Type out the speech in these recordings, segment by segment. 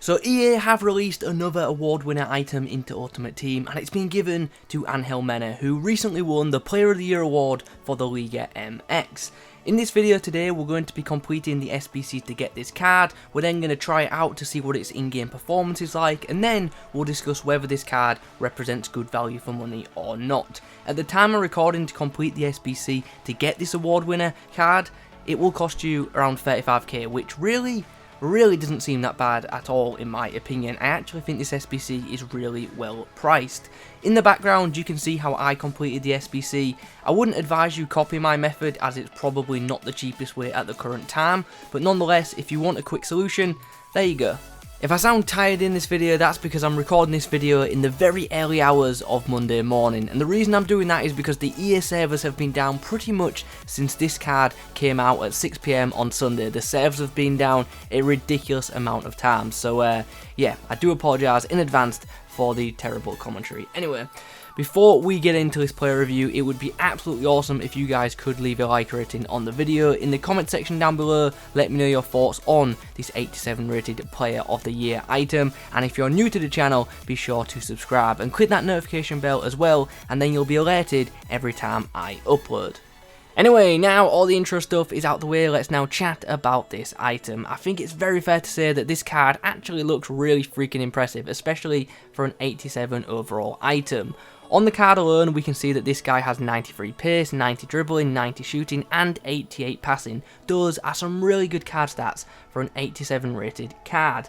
So EA have released another award winner item into Ultimate Team, and it's been given to Angel Mena, who recently won the Player of the Year award for the Liga MX. In this video today, we're going to be completing the SBC to get this card. We're then going to try it out to see what its in-game performance is like, and then we'll discuss whether this card represents good value for money or not. At the time of recording, to complete the SBC to get this award winner card, it will cost you around 35k, which really doesn't seem that bad at all in my opinion. I actually think this SBC is really well priced. In the background you can see how I completed the SBC. I wouldn't advise you copy my method as it's probably not the cheapest way at the current time, but nonetheless, if you want a quick solution, there you go. If I sound tired in this video, that's because I'm recording this video in the very early hours of Monday morning, and the reason I'm doing that is because the EA servers have been down pretty much since this card came out at 6 PM on Sunday. The servers have been down a ridiculous amount of times, so yeah, I do apologise in advance for the terrible commentary. Anyway, before we get into this player review, it would be absolutely awesome if you guys could leave a like rating on the video. In the comment section down below, let me know your thoughts on this 87 rated player of the year item, and if you're new to the channel, be sure to subscribe and click that notification bell as well, and then you'll be alerted every time I upload. Anyway, now all the intro stuff is out the way, let's now chat about this item. I think it's very fair to say that this card actually looks really freaking impressive, especially for an 87 overall item. On the card alone, we can see that this guy has 93 pace, 90 dribbling, 90 shooting, and 88 passing. Those are some really good card stats for an 87 rated card.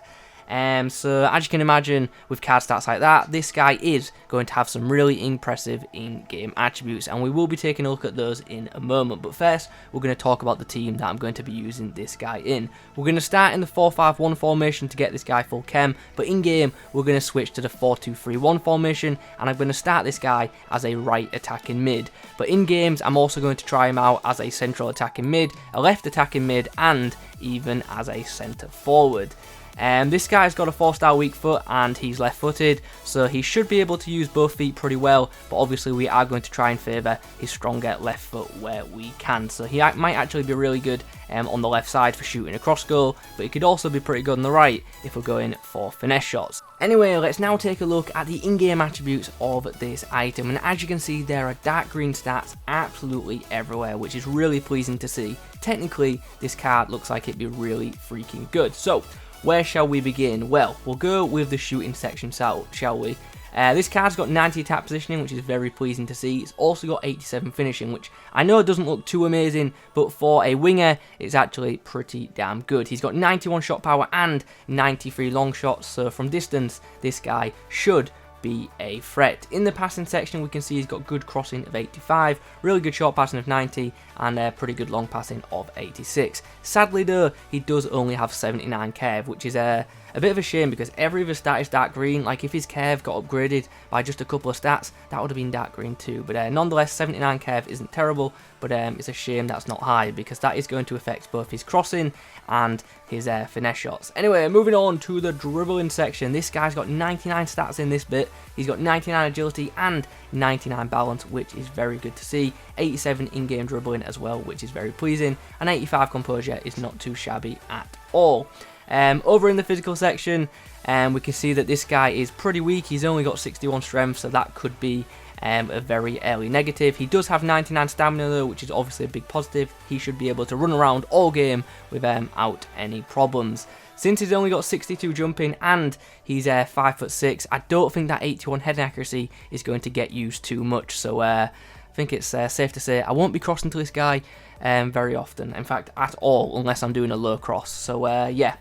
So as you can imagine, with card stats like that, this guy is going to have some really impressive in-game attributes, and we will be taking a look at those in a moment. But first, we're going to talk about the team that I'm going to be using this guy in. We're going to start in the 4-5-1 formation to get this guy full chem, but in-game, we're going to switch to the 4-2-3-1 formation, and I'm going to start this guy as a right attacking mid. But in games, I'm also going to try him out as a central attacking mid, a left attacking mid, and even as a centre forward. This guy's got a 4-star weak foot and he's left footed, so he should be able to use both feet pretty well, but obviously we are going to try and favour his stronger left foot where we can. So he might actually be really good on the left side for shooting across goal, but he could also be pretty good on the right if we're going for finesse shots. Anyway, let's now take a look at the in-game attributes of this item, and as you can see, there are dark green stats absolutely everywhere, which is really pleasing to see. Technically, this card looks like it'd be really freaking good. So where shall we begin? Well, we'll go with the shooting section, shall we? This card's got 90 attack positioning, which is very pleasing to see. It's also got 87 finishing, which I know doesn't look too amazing, but for a winger, it's actually pretty damn good. He's got 91 shot power and 93 long shots, so from distance, this guy should be a threat. In the passing section, we can see he's got good crossing of 85, really good short passing of 90, and pretty good long passing of 86. Sadly though, he does only have 79 curve, which is a bit of a shame because every other stat is dark green. Like if his curve got upgraded by just a couple of stats, that would have been dark green too. But nonetheless, 79 curve isn't terrible, but it's a shame that's not high because that is going to affect both his crossing and his finesse shots. Anyway, moving on to the dribbling section. This guy's got 99 stats in this bit. He's got 99 agility and 99 balance, which is very good to see. 87 in-game dribbling as well, which is very pleasing, and 85 composure is not too shabby at all. Over in the physical section, we can see that this guy is pretty weak. He's only got 61 strength, so that could be a very early negative. He does have 99 stamina though, which is obviously a big positive. He should be able to run around all game without any problems. Since he's only got 62 jumping and he's 5'6", I don't think that 81 heading accuracy is going to get used too much. So I think it's safe to say I won't be crossing to this guy very often, in fact at all, unless I'm doing a low cross. So yeah,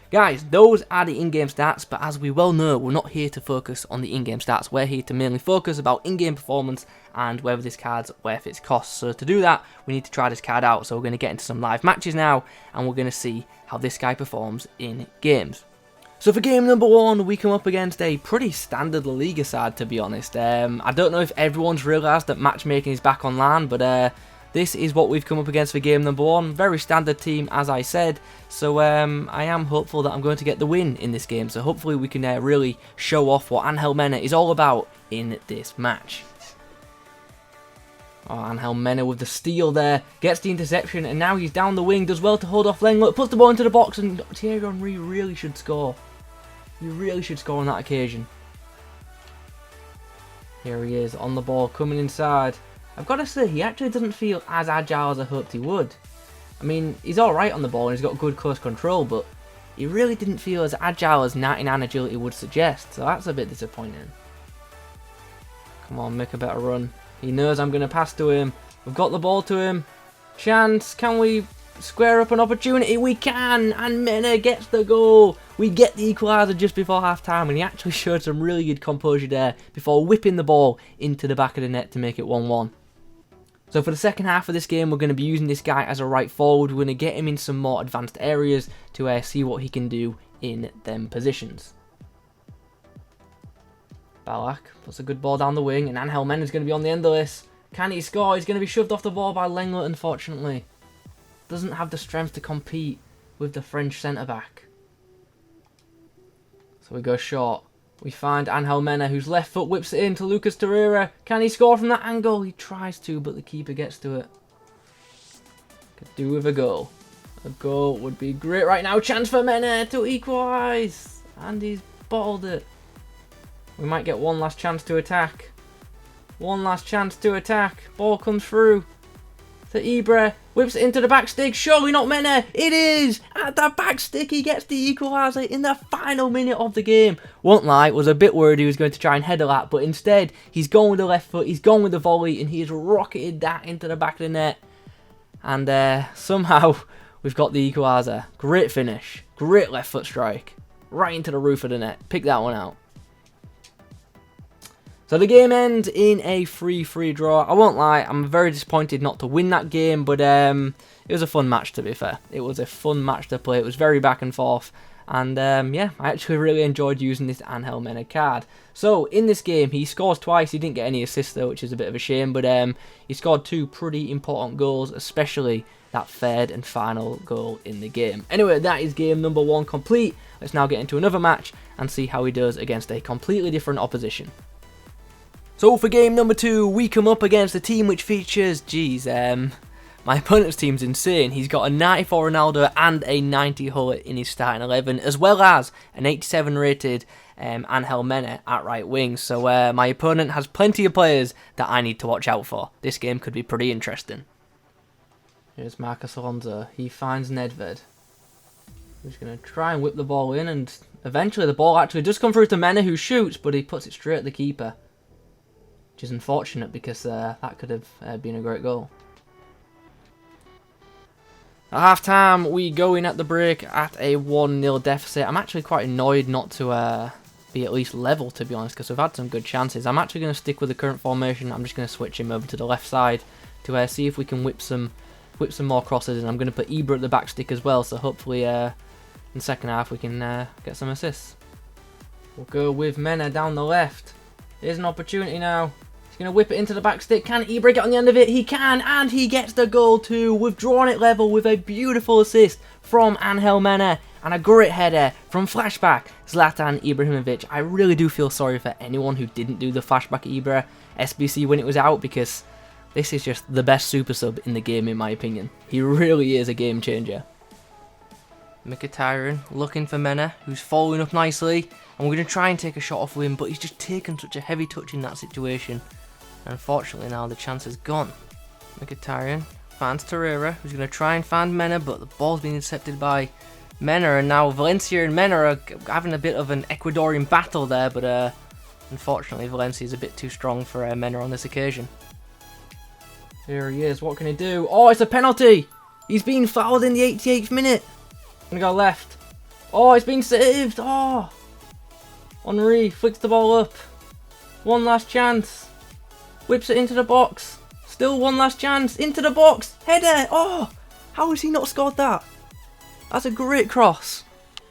guys, those are the in-game stats, but as we well know, we're not here to focus on the in-game stats. We're here to mainly focus about in-game performance and whether this card's worth its cost. So to do that, we need to try this card out. So we're going to get into some live matches now, and we're going to see how this guy performs in games. So for game number one, we come up against a pretty standard La Liga side, to be honest. I don't know if everyone's realised that matchmaking is back online, but this is what we've come up against for game number one. Very standard team, as I said. So I am hopeful that I'm going to get the win in this game. So hopefully we can really show off what Angel Mena is all about in this match. Oh, Angel Mena with the steal there, gets the interception, and now he's down the wing, does well to hold off Lenglet, puts the ball into the box, and Thierry Henry really should score. You really should score on that occasion. Here he is on the ball, coming inside. I've got to say, he actually doesn't feel as agile as I hoped he would. I mean, he's alright on the ball and he's got good close control, but he really didn't feel as agile as 99 agility would suggest, so that's a bit disappointing. Come on, make a better run. He knows I'm going to pass to him. We've got the ball to him. Chance, can we square up an opportunity? We can, and Mena gets the goal. We get the equaliser just before half-time, and he actually showed some really good composure there before whipping the ball into the back of the net to make it 1-1. So for the second half of this game, we're going to be using this guy as a right forward. We're going to get him in some more advanced areas to see what he can do in them positions. Balak puts a good ball down the wing, and Angel Mena is going to be on the end of this. Can he score? He's going to be shoved off the ball by Lenglet, unfortunately. Doesn't have the strength to compete with the French centre-back. So we go short. We find Angel Mena, whose left foot whips it in to Lucas Torreira. Can he score from that angle? He tries to, but the keeper gets to it. Could do with a goal. A goal would be great right now. Chance for Mena to equalise. And he's bottled it. We might get one last chance to attack. One last chance to attack. Ball comes through to Ibra. Whips it into the back stick. Surely not Mena. It is. At the back stick, he gets the equaliser in the final minute of the game. Won't lie, was a bit worried he was going to try and header that, but instead, he's gone with the left foot. He's gone with the volley, and he has rocketed that into the back of the net. And somehow, we've got the equaliser. Great finish. Great left foot strike. Right into the roof of the net. Pick that one out. So the game ends in a 3-3 draw. I won't lie, I'm very disappointed not to win that game, but it was a fun match, to be fair. It was a fun match to play. It was very back and forth. And yeah, I actually really enjoyed using this Angel Mena card. So in this game, he scores twice. He didn't get any assists though, which is a bit of a shame. But he scored two pretty important goals, especially that third and final goal in the game. Anyway, that is game number 1 complete. Let's now get into another match and see how he does against a completely different opposition. So for game number 2, we come up against a team which features, my opponent's team's insane. He's got a 94 Ronaldo and a 90 Hullet in his starting 11, as well as an 87 rated Angel Mena at right wing. So my opponent has plenty of players that I need to watch out for. This game could be pretty interesting. Here's Marcos Alonso. He finds Nedved. He's going to try and whip the ball in, and eventually the ball actually does come through to Mena, who shoots, but he puts it straight at the keeper. Which is unfortunate because that could have been a great goal. At half-time, we go in at the break at a 1-0 deficit. I'm actually quite annoyed not to be at least level, to be honest, because we've had some good chances. I'm actually going to stick with the current formation. I'm just going to switch him over to the left side to see if we can whip some more crosses. And I'm going to put Ibra at the back stick as well, so hopefully in the second half we can get some assists. We'll go with Mena down the left. Here's an opportunity now. He's going to whip it into the back stick. Can Ibra get on the end of it? He can, and he gets the goal too. We've drawn it level with a beautiful assist from Angel Mena and a great header from flashback Zlatan Ibrahimovic. I really do feel sorry for anyone who didn't do the flashback Ibra SBC when it was out, because this is just the best super sub in the game in my opinion. He really is a game changer. Mkhitaryan looking for Mena, who's following up nicely, and we're going to try and take a shot off with him, but he's just taken such a heavy touch in that situation. Unfortunately now the chance is gone. Mkhitaryan finds Torreira, who's going to try and find Mena, but the ball's been intercepted by Mena, and now Valencia and Mena are having a bit of an Ecuadorian battle there, but unfortunately Valencia is a bit too strong for Mena on this occasion. Here he is, what can he do? Oh, it's a penalty! He's been fouled in the 88th minute! Gonna go left. Oh, it's been saved! Oh! Henry flicks the ball up. One last chance. Whips it into the box. Still one last chance. Into the box. Header. Oh! How has he not scored that? That's a great cross.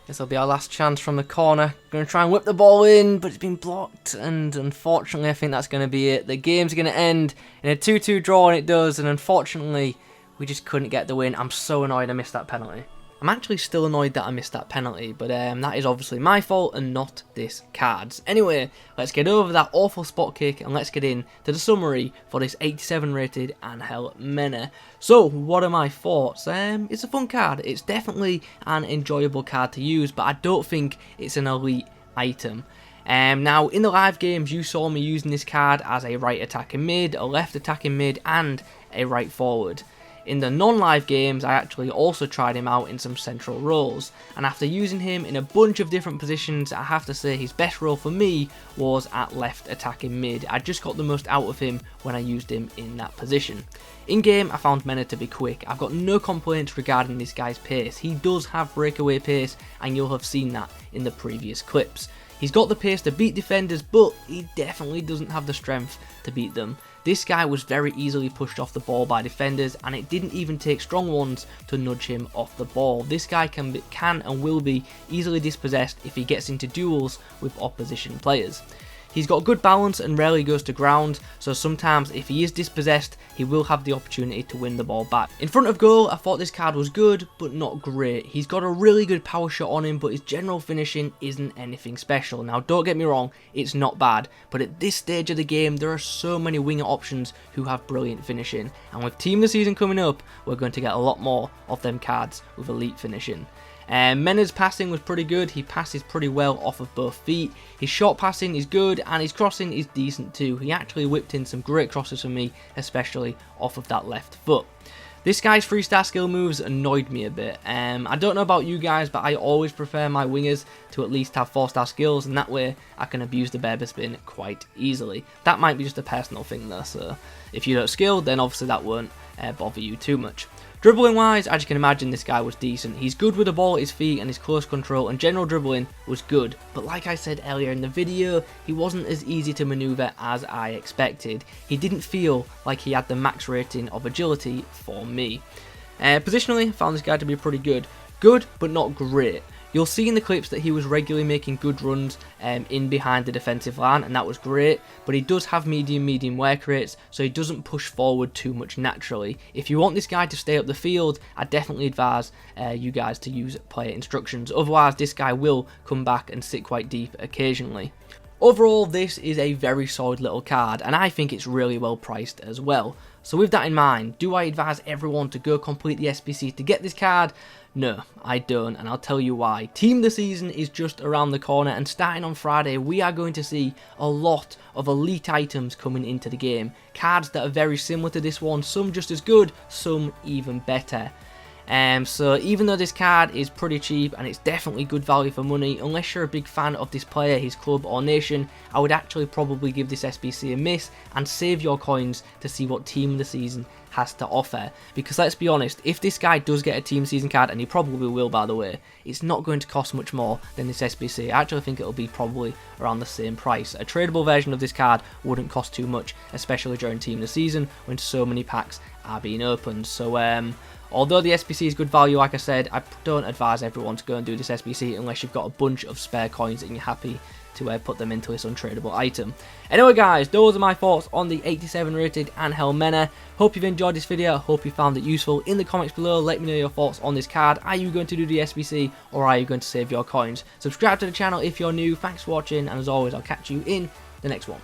This will be our last chance from the corner. Going to try and whip the ball in, but it's been blocked. And unfortunately, I think that's going to be it. The game's going to end in a 2-2 draw, and it does. And unfortunately, we just couldn't get the win. I'm so annoyed I missed that penalty. I'm actually still annoyed that I missed that penalty, but that is obviously my fault and not this card's. Anyway, let's get over that awful spot kick and let's get in to the summary for this 87 rated Angel Mena. So, what are my thoughts? It's a fun card. It's definitely an enjoyable card to use, but I don't think it's an elite item. Now, in the live games, you saw me using this card as a right attacking mid, a left attacking mid, and a right forward. In the non-live games, I actually also tried him out in some central roles, and after using him in a bunch of different positions, I have to say his best role for me was at left attacking mid. I just got the most out of him when I used him in that position. In game, I found Mena to be quick. I've got no complaints regarding this guy's pace. He does have breakaway pace, and you'll have seen that in the previous clips. He's got the pace to beat defenders, but he definitely doesn't have the strength to beat them. This guy was very easily pushed off the ball by defenders, and it didn't even take strong ones to nudge him off the ball. This guy can and will be easily dispossessed if he gets into duels with opposition players. He's got good balance and rarely goes to ground, so sometimes if he is dispossessed, he will have the opportunity to win the ball back. In front of goal, I thought this card was good, but not great. He's got a really good power shot on him, but his general finishing isn't anything special. Now, don't get me wrong, it's not bad, but at this stage of the game, there are so many winger options who have brilliant finishing, and with Team of the Season coming up, we're going to get a lot more of them cards with elite finishing. Mena's passing was pretty good. He passes pretty well off of both feet. His short passing is good and his crossing is decent too. He actually whipped in some great crosses for me, especially off of that left foot. This guy's 3-star skill moves annoyed me a bit. I don't know about you guys, but I always prefer my wingers to at least have 4-star skills, and that way I can abuse the Berber spin quite easily. That might be just a personal thing though, so if you don't skill, then obviously that won't bother you too much. Dribbling wise, as you can imagine, this guy was decent. He's good with the ball at his feet and his close control, and general dribbling was good. But like I said earlier in the video, he wasn't as easy to maneuver as I expected. He didn't feel like he had the max rating of agility for me. Positionally, I found this guy to be pretty good. Good, but not great. You'll see in the clips that he was regularly making good runs in behind the defensive line, and that was great, but he does have medium work rates, so he doesn't push forward too much naturally. If you want this guy to stay up the field, I definitely advise you guys to use player instructions, otherwise this guy will come back and sit quite deep occasionally. Overall, this is a very solid little card, and I think it's really well priced as well. So with that in mind, do I advise everyone to go complete the SBC to get this card? No, I don't, and I'll tell you why. Team of the Season is just around the corner, and starting on Friday, we are going to see a lot of elite items coming into the game. Cards that are very similar to this one, some just as good, some even better. So even though this card is pretty cheap and it's definitely good value for money, unless you're a big fan of this player, his club or nation, I would actually probably give this SBC a miss and save your coins to see what Team of the Season has to offer. Because let's be honest, if this guy does get a Team Season card, and he probably will by the way, it's not going to cost much more than this SBC. I actually think it'll be probably around the same price. A tradable version of this card wouldn't cost too much, especially during Team of the Season when so many packs are being opened. So although the SBC is good value, like I said, I don't advise everyone to go and do this SBC unless you've got a bunch of spare coins and you're happy to put them into this untradeable item. Anyway guys, those are my thoughts on the 87 rated Angel Mena. Hope you've enjoyed this video, hope you found it useful. In the comments below, let me know your thoughts on this card. Are you going to do the SBC or are you going to save your coins? Subscribe to the channel if you're new. Thanks for watching, and as always, I'll catch you in the next one.